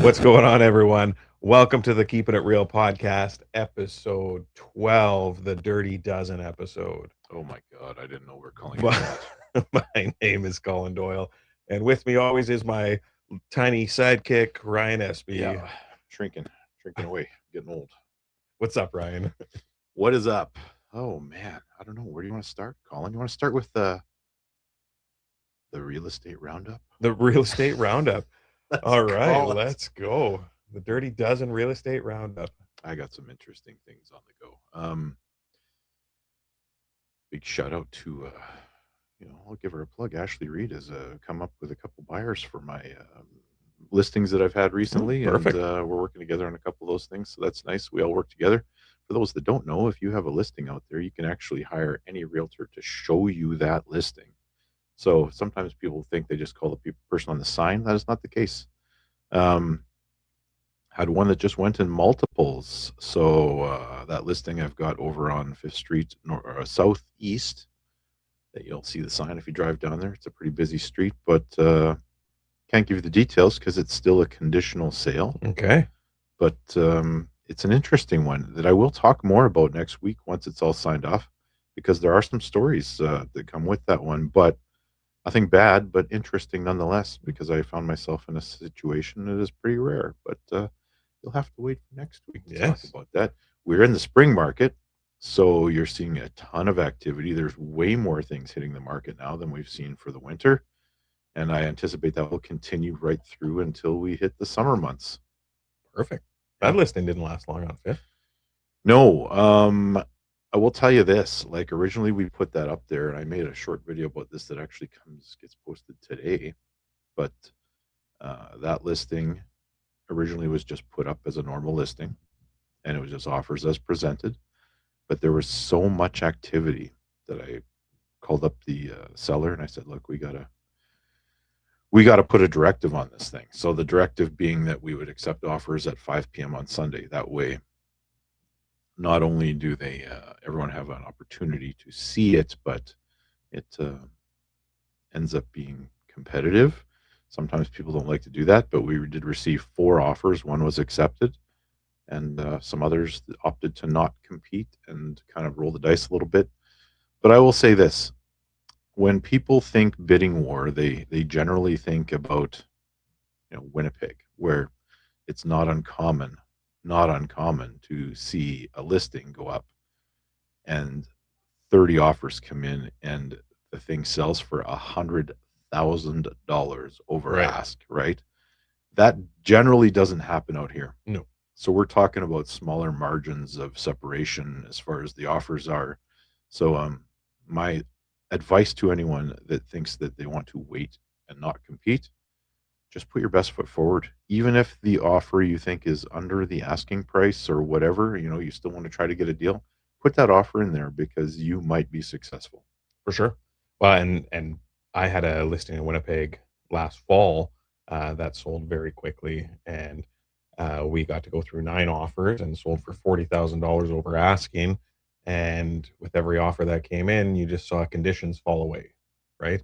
What's going on, everyone? Welcome to the Keepin It Real Podcast, episode 12, the Dirty Dozen episode. Oh my God, I didn't know we were calling it My, that. my name is Colin Doyle, and with me always is my tiny sidekick, Ryan Espey. Yeah, shrinking away, getting old. What's up, Ryan? What is up? Oh man, I don't know. Where do you want to start, Colin? You want to start with the real estate roundup? The Real Estate Roundup. Let's All right, call it. let's go. The Dirty Dozen Real Estate Roundup. I got some interesting things on the go. Big shout out to I'll give her a plug. Ashley Reed has come up with a couple buyers for my listings that I've had recently, perfect. and we're working together on a couple of those things. So that's nice. We all work together. For those that don't know, if you have a listing out there, you can actually hire any realtor to show you that listing. So sometimes people think they just call the person on the sign. That is not the case. Um, had one that just went in multiples. So that listing I've got over on Fifth Street, southeast. That you'll see the sign if you drive down there. It's a pretty busy street, but can't give you the details because it's still a conditional sale. Okay. But it's an interesting one that I will talk more about next week once it's all signed off, because there are some stories that come with that one, but nothing bad, but interesting nonetheless, because I found myself in a situation that is pretty rare. But you'll have to wait for next week to talk about that. We're in the spring market, so you're seeing a ton of activity. There's way more things hitting the market now than we've seen for the winter. And I anticipate that will continue right through until we hit the summer months. Perfect. That listing didn't last long on Fifth. No, I will tell you this. Like, originally we put that up there, and I made a short video about this that actually gets posted today. But that listing originally was just put up as a normal listing, and it was just offers as presented. But there was so much activity that I called up the seller and I said, "Look, we gotta put a directive on this thing." So the directive being that we would accept offers at 5 p.m. on Sunday. That way, not only do they everyone have an opportunity to see it, but it ends up being competitive. Sometimes people don't like to do that, but we did receive 4 offers. One was accepted, and some others opted to not compete and kind of roll the dice a little bit. But I will say this: when people think bidding war, they generally think about Winnipeg, where it's not uncommon to see a listing go up and 30 offers come in and the thing sells for $100,000 over ask, right? That generally doesn't happen out here. No. So we're talking about smaller margins of separation as far as the offers are. So my advice to anyone that thinks that they want to wait and not compete, just put your best foot forward. Even if the offer you think is under the asking price or whatever, you still want to try to get a deal, put that offer in there because you might be successful. For sure. Well, and I had a listing in Winnipeg last fall that sold very quickly, and we got to go through 9 offers and sold for $40,000 over asking. And with every offer that came in, you just saw conditions fall away, right?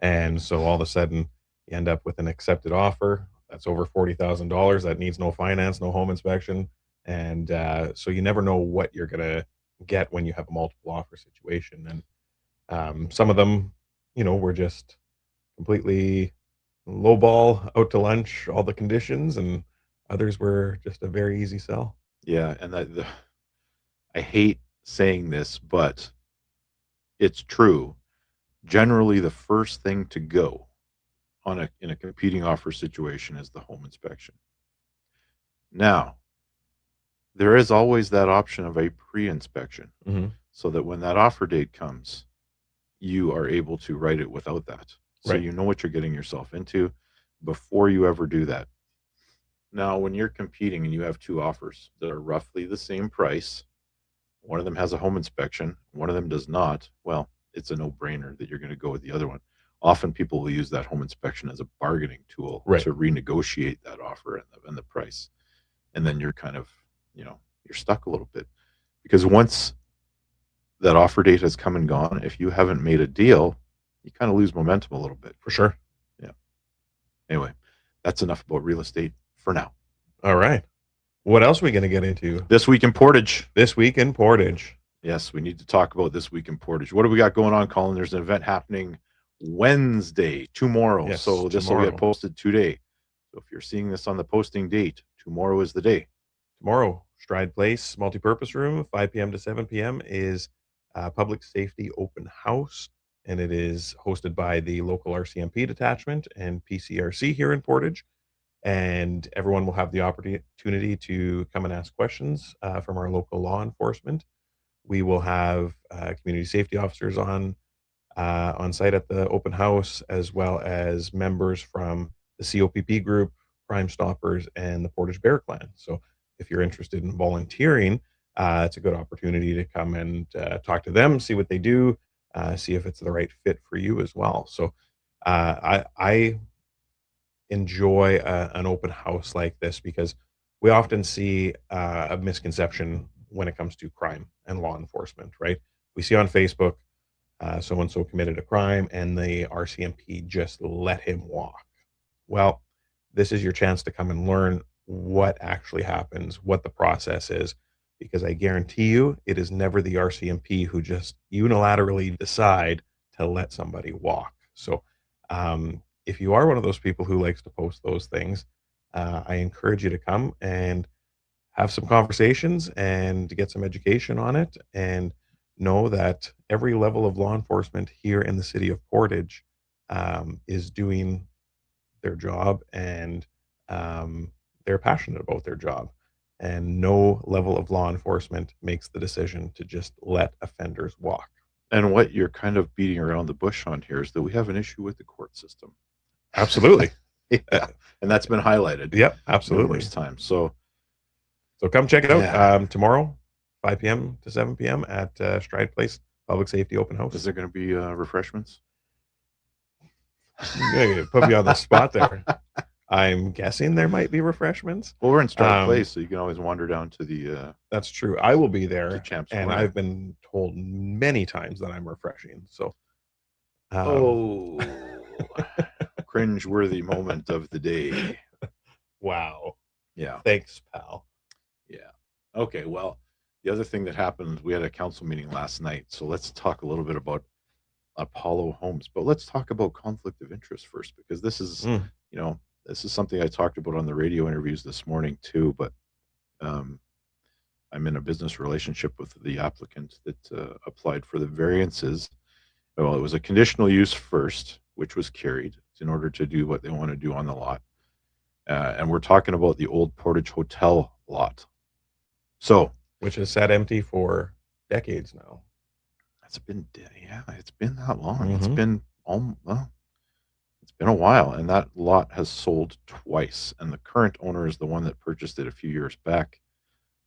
And so all of a sudden, you end up with an accepted offer that's over $40,000 that needs no finance, no home inspection, and so you never know what you're gonna get when you have a multiple offer situation. And some of them, were just completely lowball, out to lunch, all the conditions, and others were just a very easy sell. Yeah, and I hate saying this, but it's true. Generally, the first thing to go in a competing offer situation is the home inspection. Now, there is always that option of a pre-inspection, so that when that offer date comes, you are able to write it without that. So Right. you know what you're getting yourself into before you ever do that. Now, when you're competing and you have 2 offers that are roughly the same price, one of them has a home inspection, one of them does not, well, it's a no-brainer that you're going to go with the other one. Often people will use that home inspection as a bargaining tool to renegotiate that offer and the price. And then you're kind of, you're stuck a little bit, because once that offer date has come and gone, if you haven't made a deal, you kind of lose momentum a little bit. For sure. Yeah. Anyway, that's enough about real estate for now. All right. What else are we going to get into This week in Portage? this week in Portage? Yes, we need to talk about this week in Portage. What do we got going on, Colin? There's an event happening Wednesday, tomorrow. Yes, So this will tomorrow. get posted today. So if you're seeing this on the posting date, tomorrow is the day. Tomorrow, Stride Place Multipurpose Room, 5 p.m. to 7 p.m. is Public Safety Open House, and it is hosted by the local RCMP detachment and PCRC here in Portage. And everyone will have the opportunity to come and ask questions from our local law enforcement. We will have community safety officers on site at the open house, as well as members from the COPP group, Crime Stoppers, and the Portage Bear Clan. So if you're interested in volunteering, it's a good opportunity to come and talk to them, see what they do, see if it's the right fit for you as well. So I enjoy an open house like this because we often see a misconception when it comes to crime and law enforcement, right? We see on Facebook so and so committed a crime and the RCMP just let him walk. Well, this is your chance to come and learn what actually happens, what the process is, because I guarantee you it is never the RCMP who just unilaterally decide to let somebody walk. So, if you are one of those people who likes to post those things, I encourage you to come and have some conversations and to get some education on it, and know that every level of law enforcement here in the city of Portage is doing their job, and they're passionate about their job. And no level of law enforcement makes the decision to just let offenders walk. And what you're kind of beating around the bush on here is that we have an issue with the court system. Absolutely. Yeah, and that's been highlighted Yep, absolutely. numerous times. So come check it out Yeah. tomorrow, 5 p.m. to 7 p.m. at Stride Place Public Safety Open House. is there going to be refreshments? You put me on the spot there. I'm guessing there might be refreshments. Well, we're in Stride Place, so you can always wander down to the That's true. I will be to there, Champs and Square. I've been told many times that I'm refreshing. So, Oh, cringe-worthy moment of the day. wow. Yeah. Thanks, pal. Yeah. Okay. Well, the other thing that happened, we had a council meeting last night. So let's talk a little bit about Apollo Homes, but let's talk about conflict of interest first, because this is, Mm. this is something I talked about on the radio interviews this morning too. But I'm in a business relationship with the applicant that applied for the variances. Well, it was a conditional use first, which was carried in order to do what they want to do on the lot. And we're talking about the old Portage Hotel lot. So, Which has sat empty for decades now. it's been that long. It's Mhm. been it's been a while, and that lot has sold twice. And the current owner is the one that purchased it a few years back,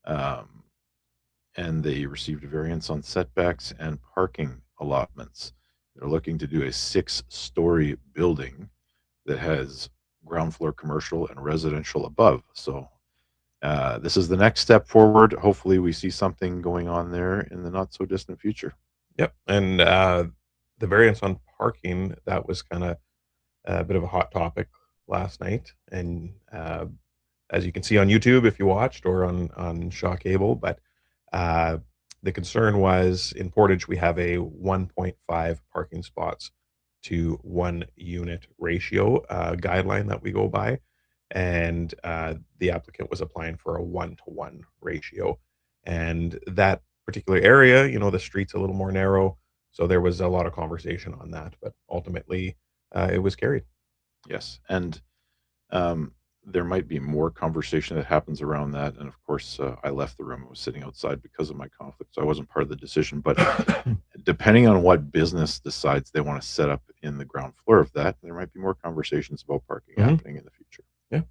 and they received a variance on setbacks and parking allotments. They're looking to do a 6-story building that has ground floor commercial and residential above. So this is the next step forward. Hopefully, we see something going on there in the not so distant future. Yep. And the variance on parking, that was kind of a bit of a hot topic last night. And as you can see on YouTube, if you watched, or on Shaw Cable, but the concern was in Portage, we have a 1.5 parking spots to 1 unit ratio guideline that we go by. And the applicant was applying for a 1-to-1 ratio. And that particular area, the street's a little more narrow. So there was a lot of conversation on that, but ultimately it was carried. Yes, and there might be more conversation that happens around that. And of course, I left the room. I was sitting outside because of my conflict, so I wasn't part of the decision. But depending on what business decides they want to set up in the ground floor of that, there might be more conversations about parking happening in the future. Yeah.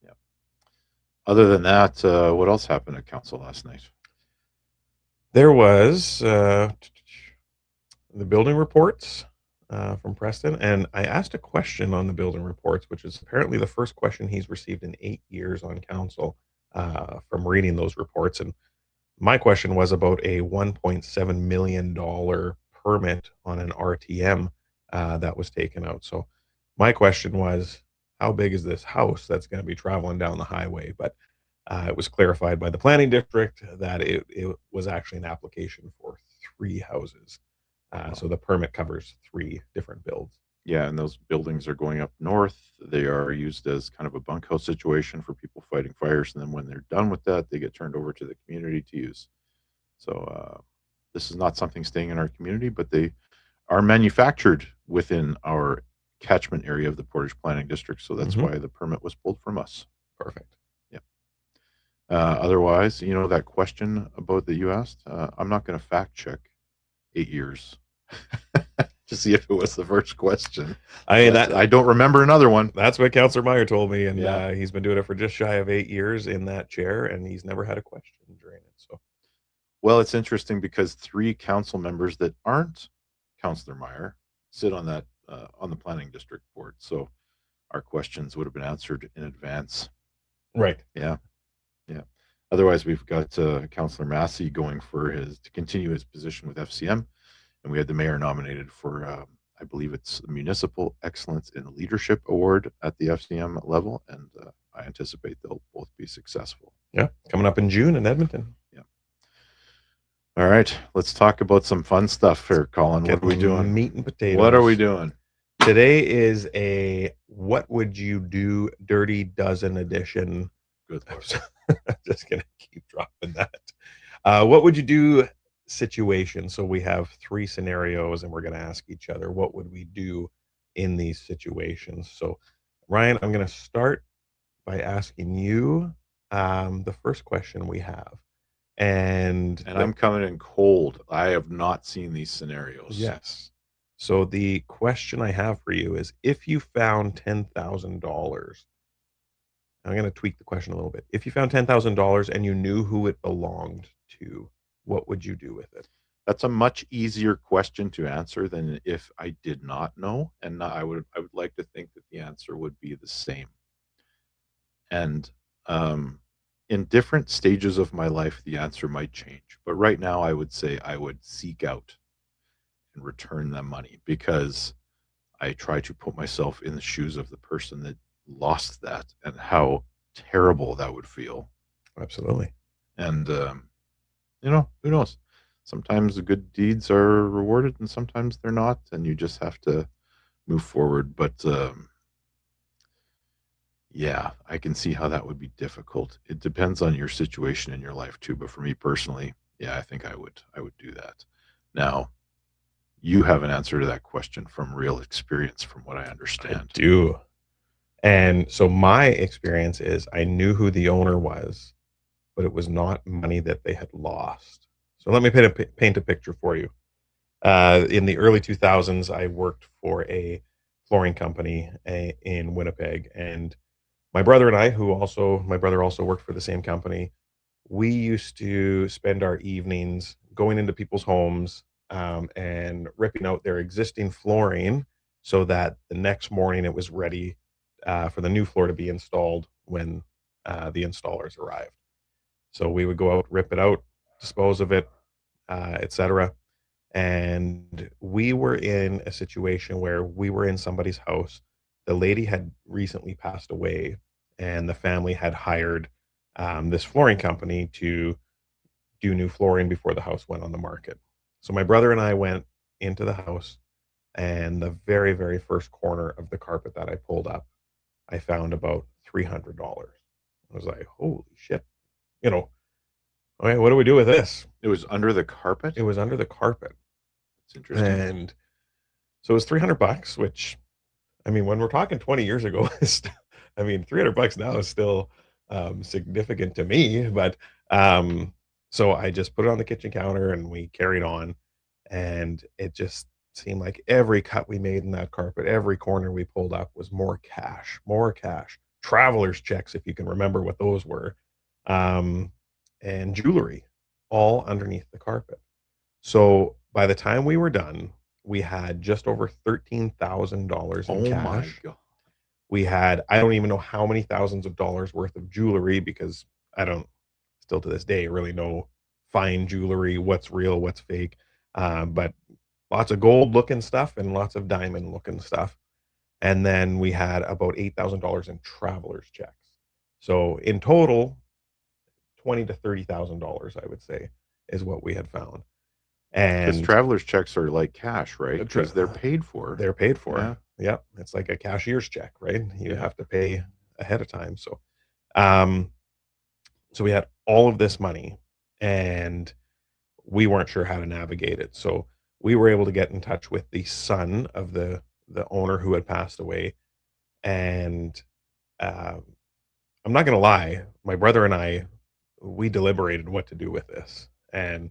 Yeah. Other than that, what else happened at council last night? There was the building reports from Preston, and I asked a question on the building reports, which is apparently the first question he's received in 8 years on council from reading those reports. And my question was about a $1.7 million permit on an RTM that was taken out. So my question was, how big is this house that's going to be traveling down the highway? But it was clarified by the planning district that it was actually an application for 3 houses. Wow. So the permit covers 3 different builds. Yeah, and those buildings are going up north. They are used as kind of a bunkhouse situation for people fighting fires, and then when they're done with that, they get turned over to the community to use. So this is not something staying in our community, but they are manufactured within our catchment area of the Portage Planning District. So that's Mm-hmm. why the permit was pulled from us. Perfect. Yeah. Otherwise, that question about that you asked, I'm not going to fact check 8 years to see if it was the first question. I don't remember another one. That's what Councillor Meyer told me, and Yeah. he's been doing it for just shy of 8 years in that chair, and he's never had a question during it. So, well, it's interesting because 3 council members that aren't Councillor Meyer sit on that on the planning district board. So our questions would have been answered in advance. right. Yeah. Yeah. Otherwise, we've got Councillor Massey going to continue his position with FCM, and we had the mayor nominated for, I believe it's the Municipal Excellence in Leadership Award at the FCM level, and I anticipate they'll both be successful. Yeah, coming up in June in Edmonton. Yeah. All right, let's talk about some fun stuff here, Colin. What are we doing? Meat and potatoes. What are we doing? Today is a what would you do dirty dozen edition. Good Lord. I'm just gonna keep dropping that. What would you do situation? So we have 3 scenarios, and we're gonna ask each other what would we do in these situations. So, Ryan, I'm gonna start by asking you the first question we have, and I'm coming in cold. I have not seen these scenarios. yes. So the question I have for you is, if you found $10,000, I'm going to tweak the question a little bit. If you found $10,000 and you knew who it belonged to, what would you do with it? That's a much easier question to answer than if I did not know, and I would like to think that the answer would be the same. And in different stages of my life, the answer might change. But right now, I would say I would seek out and return them money, because I try to put myself in the shoes of the person that lost that and how terrible that would feel. Absolutely. And, who knows? Sometimes the good deeds are rewarded and sometimes they're not, and you just have to move forward. But yeah, I can see how that would be difficult. It depends on your situation in your life too. But for me personally, yeah, I think I would do that. Now, you have an answer to that question from real experience, from what I understand. I do. And so my experience is I knew who the owner was, but it was not money that they had lost. So let me paint a picture for you. In the early 2000s, I worked for a flooring company in Winnipeg, and my brother and I, my brother also worked for the same company, we used to spend our evenings going into people's homes and ripping out their existing flooring so that the next morning it was ready for the new floor to be installed when the installers arrived. So we would go out, rip it out, dispose of it, etc. And we were in a situation where we were in somebody's house. The lady had recently passed away, and the family had hired this flooring company to do new flooring before the house went on the market. So my brother and I went into the house, and the very, very first corner of the carpet that I pulled up, I found about $300. I was like, holy shit. Okay, what do we do with this? It was under the carpet? It was under the carpet. It's interesting. And so it was $300, which, I mean, when we're talking 20 years ago, $300 now is still significant to me. But so I just put it on the kitchen counter and we carried on. And it just seemed like every cut we made in that carpet, every corner we pulled up was more cash, traveler's checks, if you can remember what those were, and jewelry all underneath the carpet. So by the time we were done, we had just over $13,000 in cash. My God. We had, I don't even know how many thousands of dollars worth of jewelry, because I don't, still to this day, really know fine jewelry, what's real, what's fake. But lots of gold looking stuff and lots of diamond looking stuff. And then we had about $8,000 in traveler's checks. So in total, twenty to $30,000, I would say, is what we had found. Because And traveler's checks are like cash, right? Because they're paid for. they're paid Yeah. for. Yep, it's like a cashier's check, right? You Yeah. have to pay ahead of time. Um, so we had all of this money, and we weren't sure how to navigate it. So we were able to get in touch with the son of the owner who had passed away, and um, I'm not gonna lie, my brother and I, we deliberated what to do with this, and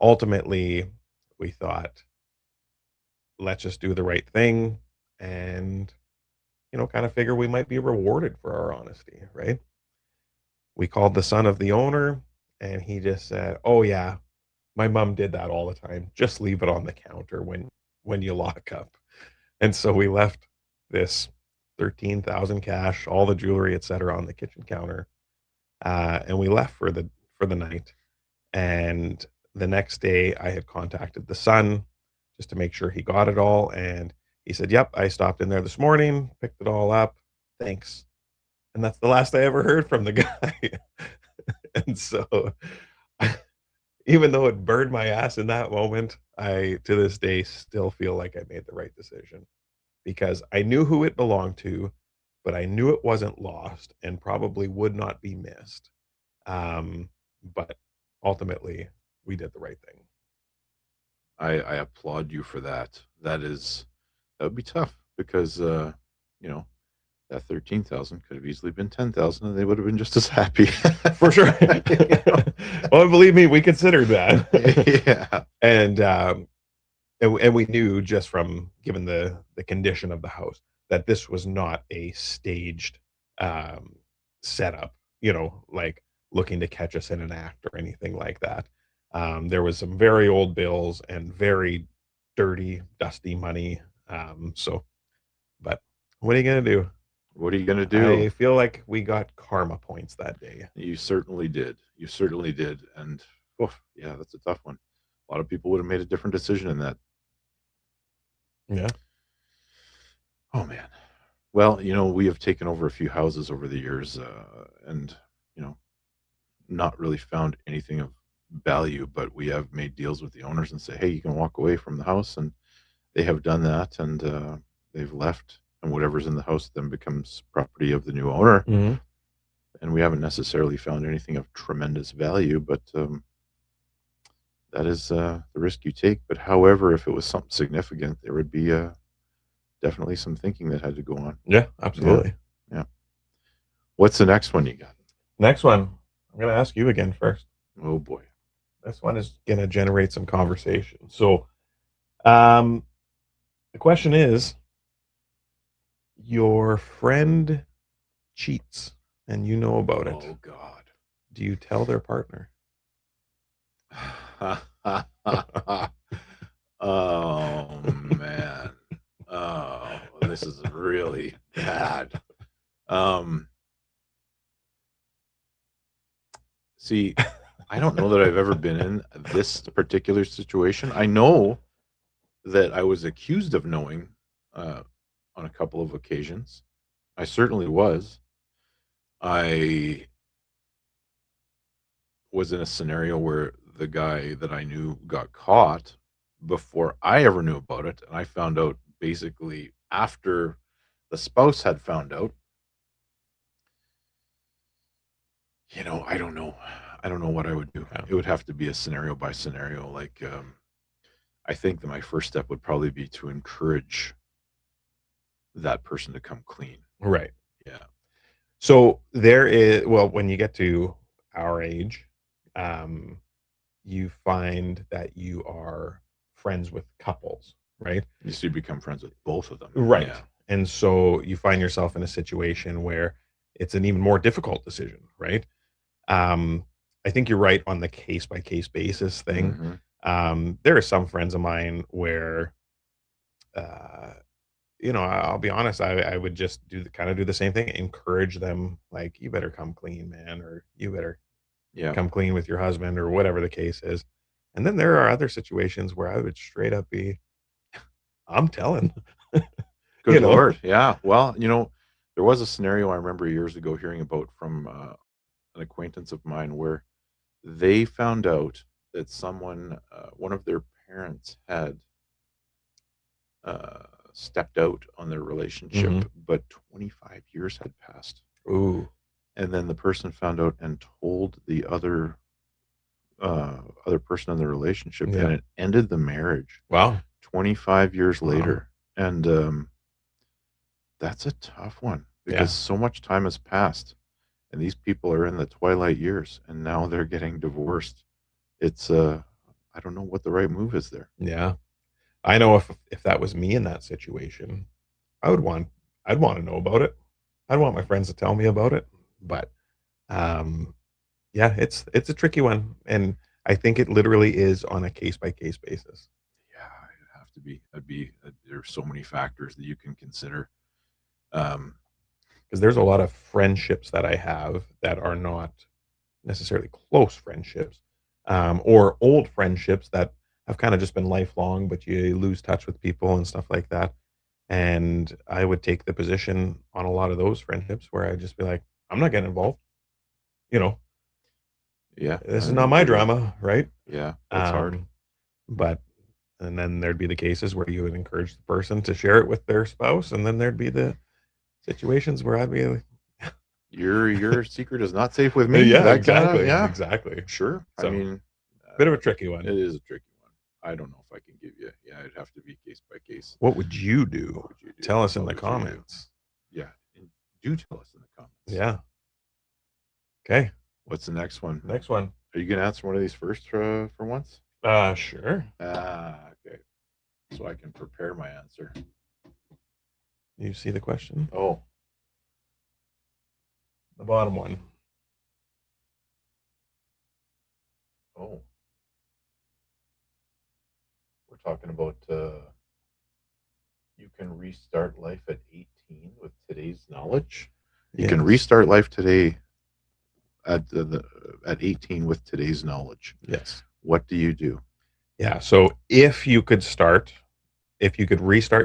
ultimately we thought, let's just do the right thing, and kind of figure we might be rewarded for our honesty, right? We called the son of the owner, and he just said, "Oh yeah, my mom did that all the time. Just leave it on the counter when you lock up." And so we left this 13,000 cash, all the jewelry, etc., on the kitchen counter, and we left for the night. And the next day, I had contacted the son just to make sure he got it all, and he said, "Yep, I stopped in there this morning, picked it all up. Thanks." And that's the last I ever heard from the guy. And so, even though it burned my ass in that moment, I, to this day, still feel like I made the right decision because I knew who it belonged to, but I knew it wasn't lost and probably would not be missed. But ultimately, we did the right thing. I applaud you for that. That would be tough because you know, that 13,000 could have easily been 10,000 and they would have been just as happy. For sure. You know? Well, believe me, we considered that. Yeah. And we knew just from given the condition of the house that this was not a staged um, setup, like looking to catch us in an act or anything like that. There was some very old bills and very dirty, dusty money. But what are you gonna do? What are you going to do? I feel like we got karma points that day. You certainly did. You certainly did. And oof, yeah, that's a tough one. A lot of people would have made a different decision in that. Yeah. Oh man. Well, we have taken over a few houses over the years, and you know, not really found anything of value. But we have made deals with the owners and say, hey, you can walk away from the house, and they have done that, and they've left, and whatever's in the house then becomes property of the new owner. Hmm. And we haven't necessarily found anything of tremendous value, but that is the risk you take. But however, if it was something significant, there would be definitely some thinking that had to go on. Yeah, Yeah, absolutely. yeah. What's the next one you got? Next one, I'm going to ask you again first. Oh boy. This one is going to generate some conversation. So, um, the question is, your friend cheats and you know about it. Oh God. Do you tell their partner? Oh man. Oh, this is really bad. Um, See, I don't know that I've ever been in this particular situation. I know that I was accused of knowing uh, on a couple of occasions. I certainly was. I was in a scenario where the guy that I knew got caught before I ever knew about it. And I found out basically after the spouse had found out. I don't know. I don't know what I would do. Yeah. It would have to be a scenario by scenario. Like, I think that my first step would probably be to encourage that person to come clean. Right. Yeah. So there is, well, when you get to our age, um, you find that you are friends with couples, right? You become friends with both of them. Right. Yeah. And so you find yourself in a situation where it's an even more difficult decision, right? Um, I think you're right on the case by case basis thing. Mhm. There are some friends of mine where, uh, I'll be honest, I would just do the same thing, encourage them, like, you better come clean, man, or you better Yeah. come clean with your husband, or whatever the case is. And then there are other situations where I would straight up be, I'm telling. Good Lord. Yeah. Well, there was a scenario I remember years ago hearing about from an acquaintance of mine where they found out that one of their parents had stepped out on their relationship, but 25 years had passed. Ooh. And then the person found out and told the other person in the relationship, and it ended the marriage. Wow. 25 years later. And that's a tough one because so much time has passed and these people are in the twilight years and now they're getting divorced. It's I don't know what the right move is there. Yeah. I know if that was me in that situation, I'd want to know about it. I'd want my friends to tell me about it. But yeah, it's a tricky one, and I think it literally is on a case by case basis. Yeah, it'd have to be. There's so many factors that you can consider. Because there's a lot of friendships that I have that are not necessarily close friendships, or old friendships that have kind of just been lifelong, but you lose touch with people and stuff like that. And I would take the position on a lot of those friendships where I'd just be like, I'm not getting involved. You know, Yeah, this is not my drama, right? Yeah, it's hard. But and then there'd be the cases where you would encourage the person to share it with their spouse, and then there'd be the situations where I'd be like, your secret is not safe with me. Yeah, exactly. Exactly. Sure. So, I mean, bit of a tricky one. It is a tricky one. I don't know if I can give you. Yeah, it'd have to be case by case. What would you do? Tell us in the comments. Yeah, do tell us in the comments. Yeah. Okay. What's the next one? Next one. Are you gonna answer one of these first for once? Sure. Okay. So I can prepare my answer. You see the question? Oh, the bottom one. Oh, we're talking about you can restart life at 18 with today's knowledge. You can restart life today at 18 with today's knowledge. Yes. What do you do? Yeah. So if you could restart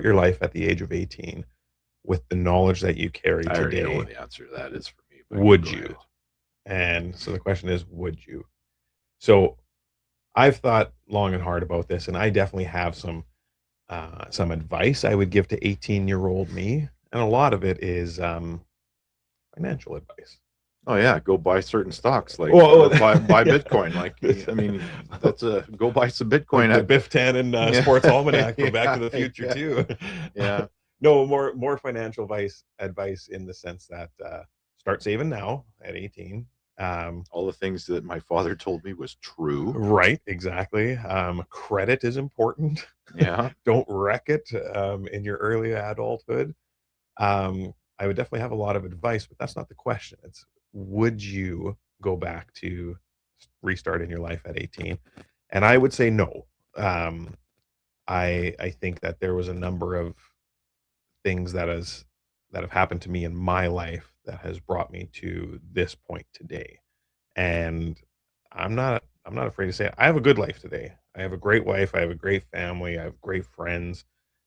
your life at the age of 18 with the knowledge that you carry today, I already know what the answer to that is for me. Would you? And so the question is, would you? So I've thought long and hard about this, and I definitely have some advice I would give to 18-year-old me, and a lot of it is financial advice. Oh yeah, go buy certain stocks, like buy Bitcoin. Like, I mean, that's go buy some Bitcoin. Like the Biff Tannen Sports Almanac from Back to the Future too. Yeah. No, more financial advice in the sense that start saving now at 18. All the things that my father told me was true. Right, exactly. Credit is important. Yeah. Don't wreck it in your early adulthood. I would definitely have a lot of advice, but that's not the question. It's, would you go back to restarting your life at 18? And I would say no. I think that there was a number of things that have happened to me in my life that has brought me to this point today. And I'm not afraid to say it. I have a good life today. I have a great wife. I have a great family. I have great friends.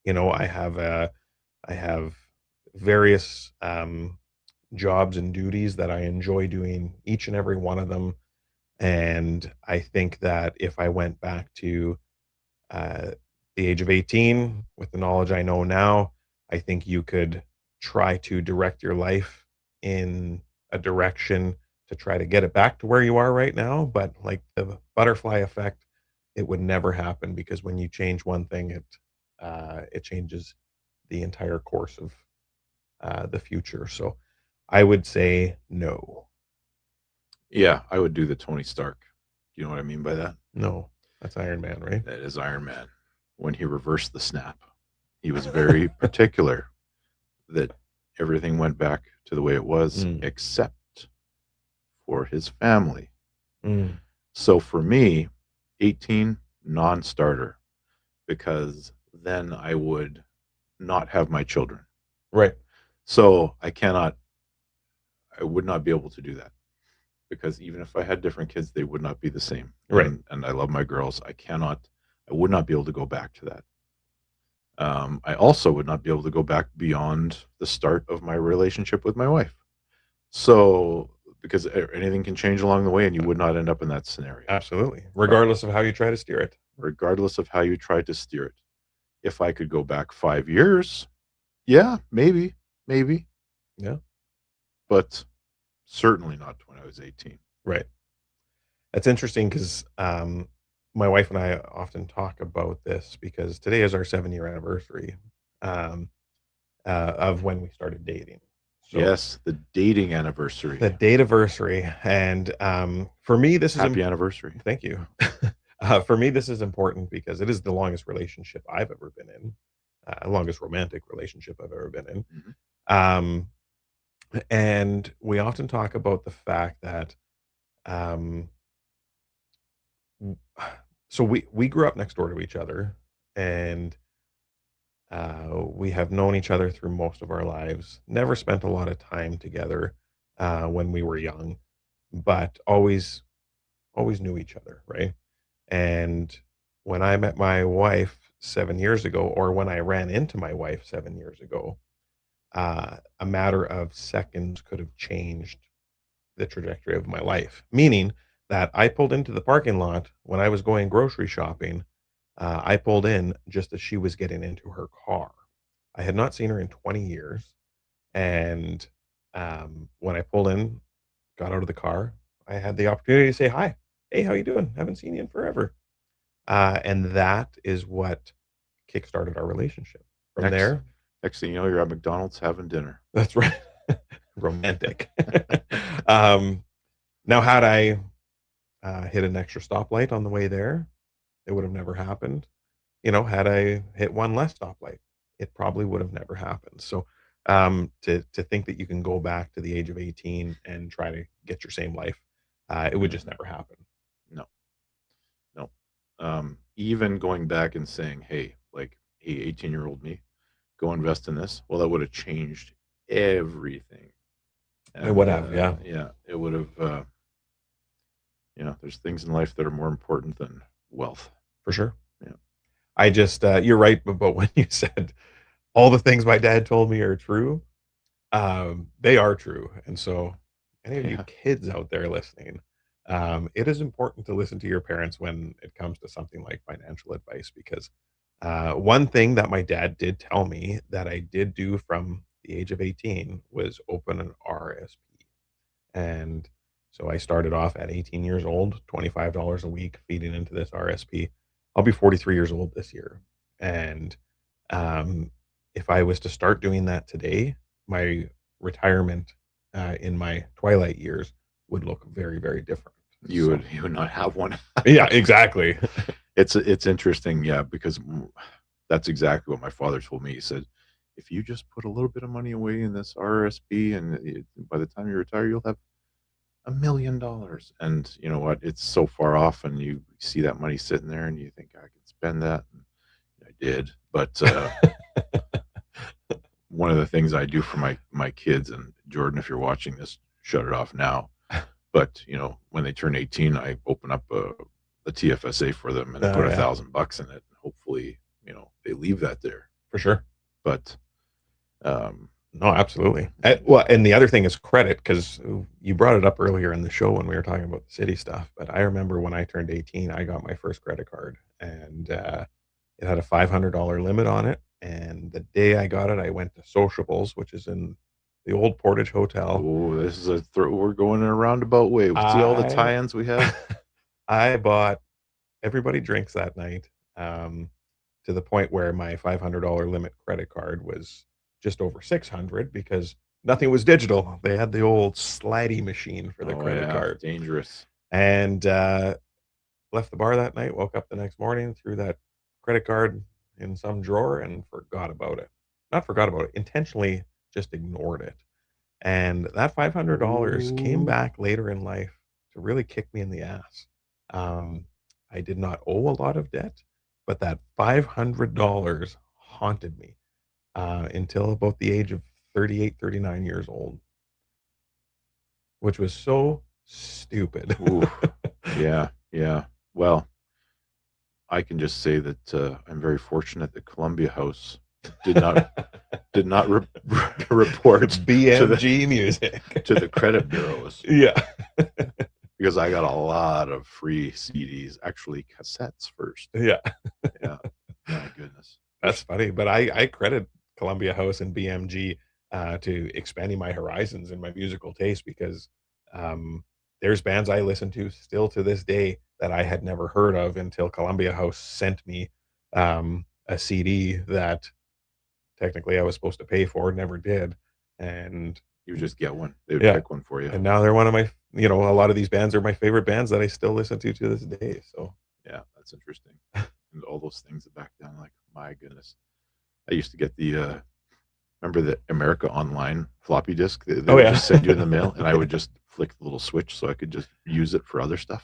I have various jobs and duties that I enjoy doing, each and every one of them. And I think that if I went back to the age of 18 with the knowledge I know now, I think you could try to direct your life in a direction to try to get it back to where you are right now. But like the butterfly effect, it would never happen, because when you change one thing, it changes the entire course of the future. So I would say no. Yeah, I would do the Tony Stark. Do you know what I mean by that? No, that's Iron Man, right? That is Iron Man. When he reversed the snap, he was very particular that everything went back to the way it was, except for his family. So for me, 18, non-starter, because then I would not have my children. Right. So I would not be able to do that, because even if I had different kids, they would not be the same. Right. And I love my girls. I would not be able to go back to that. I also would not be able to go back beyond the start of my relationship with my wife. So, because anything can change along the way, and you would not end up in that scenario, Absolutely. but Regardless of how you try to steer it. regardless of how you try to steer it. If I could go back 5 years, yeah, maybe, Yeah. but certainly not when I was 18. Right. That's interesting because my wife and I often talk about this because today is our 7-year anniversary um, of when we started dating. So Yes, the dating the anniversary. date anniversary, and for me, this is Happy anniversary. thank you. For me, this is important because it is the longest relationship I've ever been in, longest romantic relationship I've ever been in. Mhm. Um, and we often talk about the fact that um, w- so we grew up next door to each other, and we have known each other through most of our lives. Never spent a lot of time together when we were young, but always knew each other, right? And when I met my wife 7 years ago, or when I ran into my wife 7 years ago, a matter of seconds could have changed the trajectory of my life. Meaning that I pulled into the parking lot when I was going grocery shopping. I pulled in just as she was getting into her car. I had not seen her in 20 years. And when I pulled in, got out of the car, I had the opportunity to say hi. Hey, how you doing? Haven't seen you in forever. And that is what kickstarted our relationship. From Next there, next thing you know, you're at McDonald's having dinner. that's right. Romantic. um, now, had I hit an extra stoplight on the way there, it would have never happened. Had I hit one less stoplight, it probably would have never happened. So, to think that you can go back to the age of 18 and try to get your same life, it would just Mhm. never happen. No, no. Even going back and saying, "Hey, like, hey, 18-year-old me, go invest in this." Well, that would have changed everything. It would And have, yeah, yeah, it would have. There's things in life that are more important than wealth. for sure. Yeah, I just, you're right about when you said all the things my dad told me are true. They are true. And so, any of you yeah. kids out there listening, it is important to listen to your parents when it comes to something like financial advice because one thing that my dad did tell me that I did do from the age of 18 was open an RSP. And so I started off at 18 years old, $25 a week feeding into this RSP. I'll be 43 years old this year. And um, if I was to start doing that today, my retirement in my twilight years would look very, very different. So, You would not have one. yeah, exactly. It's interesting, yeah, because that's exactly what my father told me. He said, "If you just put a little bit of money away in this RSP, and by the time you retire, you'll have $1 million." And you know what? It's so far off, and you see that money sitting there, and you think I can spend that. And I did, but one of the things I do for my kids, and Jordan, if you're watching this, shut it off now. But when they turn 18, I open up a TFSA for them and Oh, put yeah, $1,000 in it. Hopefully, they leave that there. for sure. But um, No, absolutely. Well, and the other thing is credit because you brought it up earlier in the show when we were talking about the city stuff. But I remember when I turned 18, I got my first credit card, and it had a $500 limit on it. And the day I got it, I went to Sociables, which is in the old Portage Hotel. oh, this is we're going in a roundabout way. See all the I tie-ins we have. I bought everybody drinks that night, um, to the point where my $500 limit credit card was just over 600 because nothing was digital. They had the old slidey machine for the Oh credit yeah, card. dangerous. And left the bar that night, woke up the next morning, threw that credit card in some drawer and forgot about it. Not forgot about it, intentionally just ignored it. And that $500 came Oh, back later in life to really kick me in the ass. Um, I did not owe a lot of debt, but that $500 haunted me until about the age of 38, 39 years old, which was so stupid. ooh, yeah, yeah. Well, I can just say that I'm very fortunate that Columbia House did not report to BMG music. the credit bureaus. Yeah. Because I got a lot of free CDs, actually cassettes first. Yeah. Yeah. My goodness. That's funny. But I credit Columbia House and BMG to expanding my horizons and my musical taste, because there's bands I listen to still to this day that I had never heard of until Columbia House sent me a CD that technically I was supposed to pay for, never did. And you just get one. They would yeah, pick one for you. and now they're one of my, a lot of these bands are my favorite bands that I still listen to this day. So yeah, that's interesting. And all those things that back then, like, my goodness. I used to get the remember the America Online floppy disk? They would just send you in the mail, and I would just flick the little switch so I could just use it for other stuff.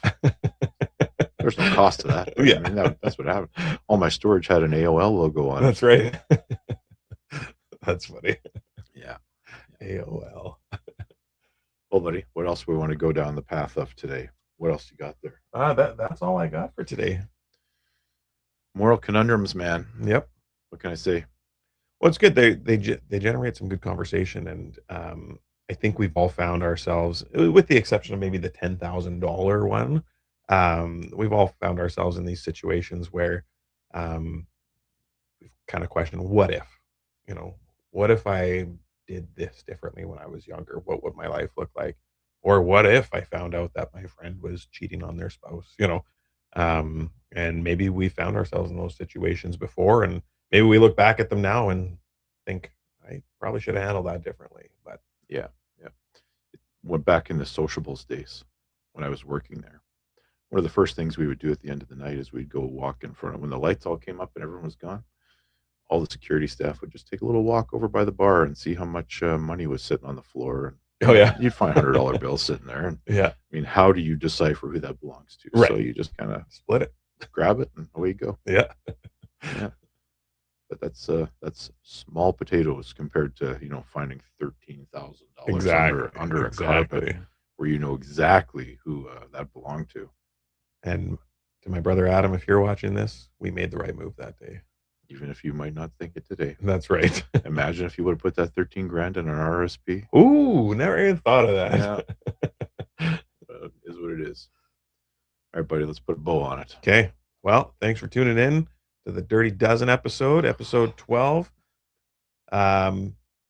There's no cost to that. Yeah. I mean, that's what happened. All my storage had an AOL logo on it. That's right. That's funny. Yeah. AOL. Well, buddy, what else we want to go down the path of today? What else you got there? That's all I got for today. Moral conundrums, man. Yep. What can I say? Well, it's good. They generate some good conversation, and I think we've all found ourselves, with the exception of maybe the $10,000 one, we've all found ourselves in these situations where we've kind of questioned, what if, what if I did this differently when I was younger? What would my life look like? Or what if I found out that my friend was cheating on their spouse? And maybe we found ourselves in those situations before, and maybe we look back at them now and think, I probably should have handled that differently. But yeah. Went back in the sociables days when I was working there. One of the first things we would do at the end of the night is we'd go walk in front of, when the lights all came up and everyone was gone, all the security staff would just take a little walk over by the bar and see how much money was sitting on the floor. Oh yeah, you'd find $100 bills sitting there. And yeah, I mean, how do you decipher who that belongs to? Right. So you just kind of split it, grab it, and away you go. Yeah. But that's small potatoes compared to finding $13,000 under a carpet, where you know exactly who that belonged to. And to my brother Adam, if you're watching this, we made the right move that day, even if you might not think it today. That's right. Imagine if you would have put that 13 grand in an RSP. Ooh, never even thought of that. Yeah. Is what it is. All right, buddy, let's put a bow on it. Okay. Well, thanks for tuning in to the Dirty Dozen episode 12.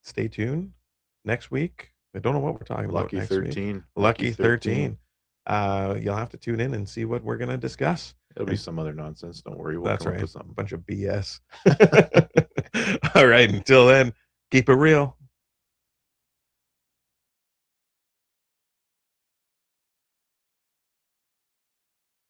Stay tuned next week. I don't know what we're talking about. Lucky next 13. Week. Lucky 13. You'll have to tune in and see what we're going to discuss. It'll be some other nonsense. Don't worry. That's right. A bunch of BS. All right. Until then, keep it real.